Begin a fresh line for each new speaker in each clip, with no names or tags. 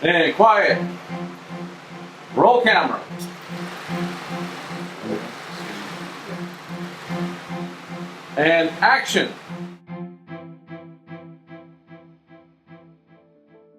And quiet. Roll camera. And action.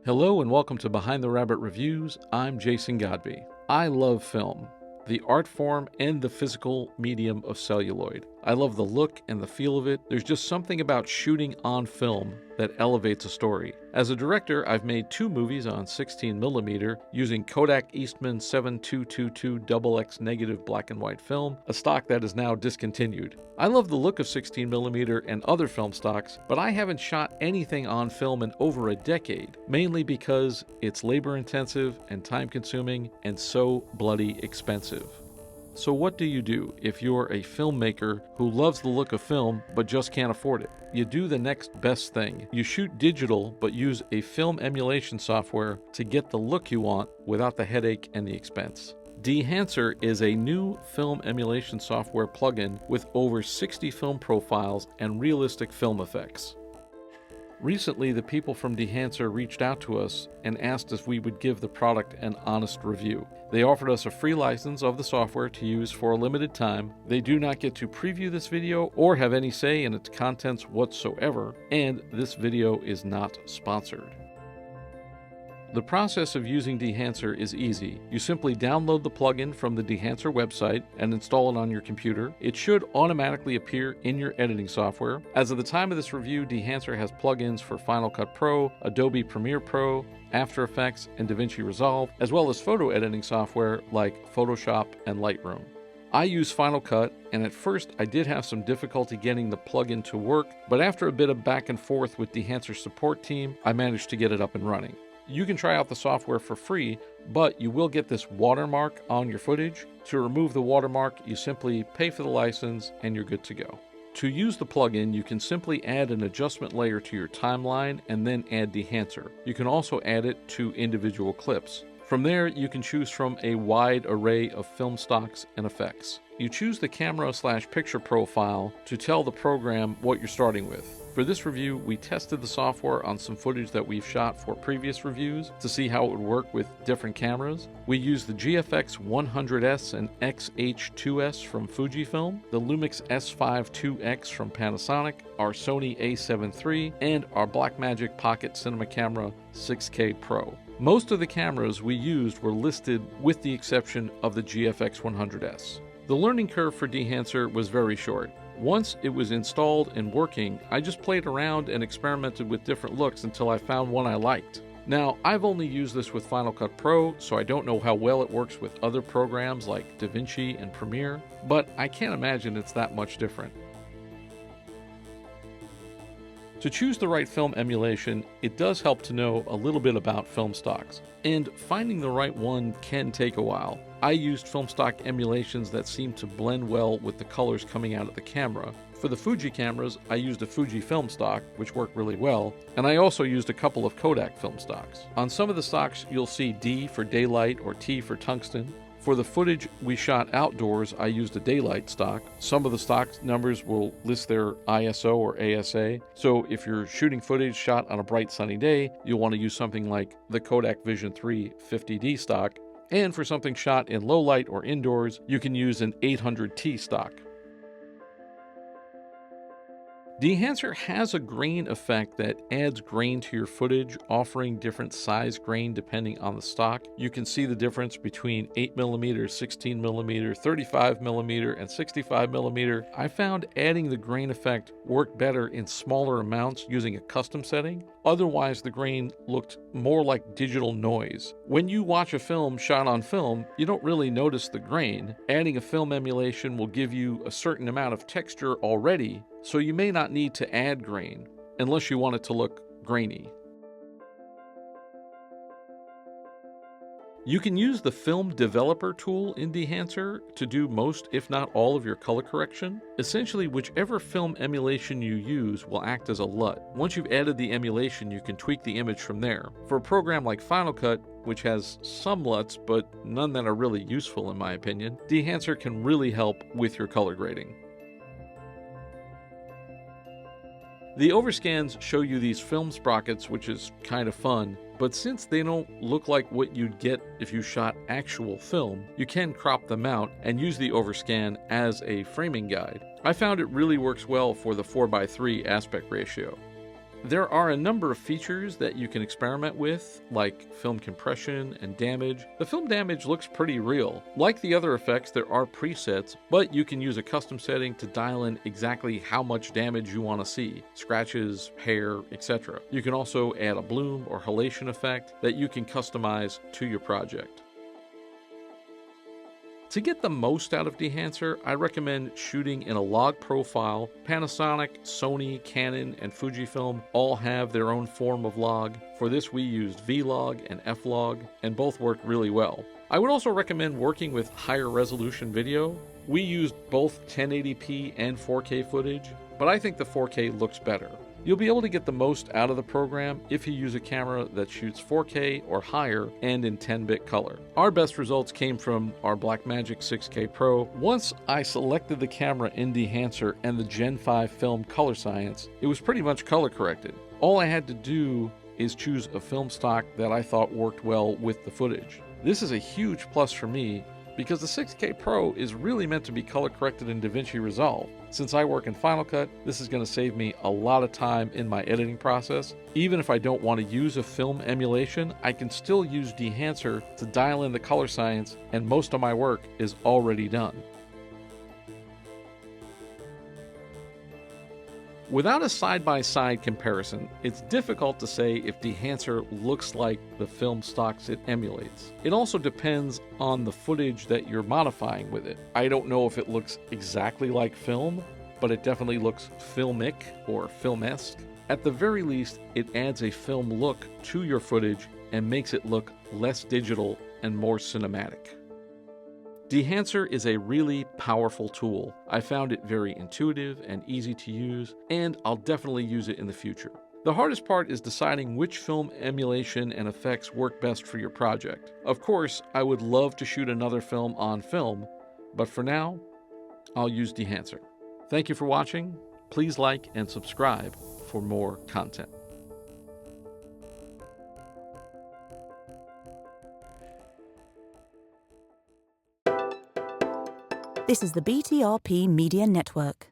Hello and welcome to Behind the Rabbit Reviews. I'm Jason Godby. I love film, the art form and the physical medium of celluloid. I love the look and the feel of it. There's just something about shooting on film that elevates a story. As a director, I've made 2 movies on 16mm using Kodak Eastman 7222 XX negative black and white film, a stock that is now discontinued. I love the look of 16mm and other film stocks, but I haven't shot anything on film in over a decade, mainly because it's labor intensive and time consuming and so bloody expensive. So what do you do if you're a filmmaker who loves the look of film but just can't afford it? You do the next best thing. You shoot digital but use a film emulation software to get the look you want without the headache and the expense. Dehancer is a new film emulation software plugin with over 60 film profiles and realistic film effects. Recently, the people from Dehancer reached out to us and asked if we would give the product an honest review. They offered us a free license of the software to use for a limited time. They do not get to preview this video or have any say in its contents whatsoever, and this video is not sponsored. The process of using Dehancer is easy. You simply download the plugin from the Dehancer website and install it on your computer. It should automatically appear in your editing software. As of the time of this review, Dehancer has plugins for Final Cut Pro, Adobe Premiere Pro, After Effects, and DaVinci Resolve, as well as photo editing software like Photoshop and Lightroom. I use Final Cut, and at first I did have some difficulty getting the plugin to work, but after a bit of back and forth with Dehancer's support team, I managed to get it up and running. You can try out the software for free, but you will get this watermark on your footage. To remove the watermark, you simply pay for the license and you're good to go. To use the plugin, you can simply add an adjustment layer to your timeline and then add Dehancer. You can also add it to individual clips. From there, you can choose from a wide array of film stocks and effects. You choose the camera/picture profile to tell the program what you're starting with. For this review, we tested the software on some footage that we've shot for previous reviews to see how it would work with different cameras. We used the GFX 100S and XH2S from Fujifilm, the Lumix S5 II X from Panasonic, our Sony A7III, and our Blackmagic Pocket Cinema Camera 6K Pro. Most of the cameras we used were listed with the exception of the GFX 100S. The learning curve for Dehancer was very short. Once it was installed and working, I just played around and experimented with different looks until I found one I liked. Now, I've only used this with Final Cut Pro, so I don't know how well it works with other programs like DaVinci and Premiere, but I can't imagine it's that much different. To choose the right film emulation, it does help to know a little bit about film stocks, and finding the right one can take a while. I used film stock emulations that seem to blend well with the colors coming out of the camera. For the Fuji cameras, I used a Fujifilm stock, which worked really well, and I also used a couple of Kodak film stocks. On some of the stocks, you'll see D for daylight or T for tungsten. For the footage we shot outdoors, I used a daylight stock. Some of the stock numbers will list their ISO or ASA. So if you're shooting footage shot on a bright sunny day, you'll want to use something like the Kodak Vision 3 50D stock. And for something shot in low light or indoors, you can use an 800T stock. Dehancer has a grain effect that adds grain to your footage, offering different size grain depending on the stock. You can see the difference between 8mm, 16mm, 35mm, and 65mm. I found adding the grain effect worked better in smaller amounts using a custom setting. Otherwise, the grain looked more like digital noise. When you watch a film shot on film, you don't really notice the grain. Adding a film emulation will give you a certain amount of texture already, so you may not need to add grain unless you want it to look grainy. You can use the Film Developer tool in Dehancer to do most, if not all, of your color correction. Essentially, whichever film emulation you use will act as a LUT. Once you've added the emulation, you can tweak the image from there. For a program like Final Cut, which has some LUTs, but none that are really useful in my opinion, Dehancer can really help with your color grading. The Overscans show you these film sprockets, which is kind of fun. but since they don't look like what you'd get if you shot actual film, you can crop them out and use the Overscan as a framing guide. I found it really works well for the 4:3 aspect ratio. There are a number of features that you can experiment with, like film compression and damage. The film damage looks pretty real. Like the other effects, there are presets, but you can use a custom setting to dial in exactly how much damage you want to see, scratches, hair, etc. You can also add a bloom or halation effect that you can customize to your project. To get the most out of Dehancer, I recommend shooting in a log profile. Panasonic, Sony, Canon, and Fujifilm all have their own form of log. For this, we used Vlog and Flog, and both work really well. I would also recommend working with higher resolution video. We used both 1080p and 4K footage, but I think the 4K looks better. You'll be able to get the most out of the program if you use a camera that shoots 4K or higher and in 10-bit color. Our best results came from our Blackmagic 6K Pro. Once I selected the camera in Dehancer and the Gen 5 film color science, it was pretty much color corrected. All I had to do is choose a film stock that I thought worked well with the footage. This is a huge plus for me because the 6K Pro is really meant to be color corrected in DaVinci Resolve. Since I work in Final Cut, this is going to save me a lot of time in my editing process. Even if I don't want to use a film emulation, I can still use Dehancer to dial in the color science, and most of my work is already done. Without a side-by-side comparison, it's difficult to say if Dehancer looks like the film stocks it emulates. It also depends on the footage that you're modifying with it. I don't know if it looks exactly like film, but it definitely looks filmic or filmesque. At the very least, it adds a film look to your footage and makes it look less digital and more cinematic. Dehancer is a really powerful tool. I found it very intuitive and easy to use, and I'll definitely use it in the future. The hardest part is deciding which film emulation and effects work best for your project. Of course, I would love to shoot another film on film, but for now, I'll use Dehancer. Thank you for watching. Please like and subscribe for more content.
This is the BTRP Media Network.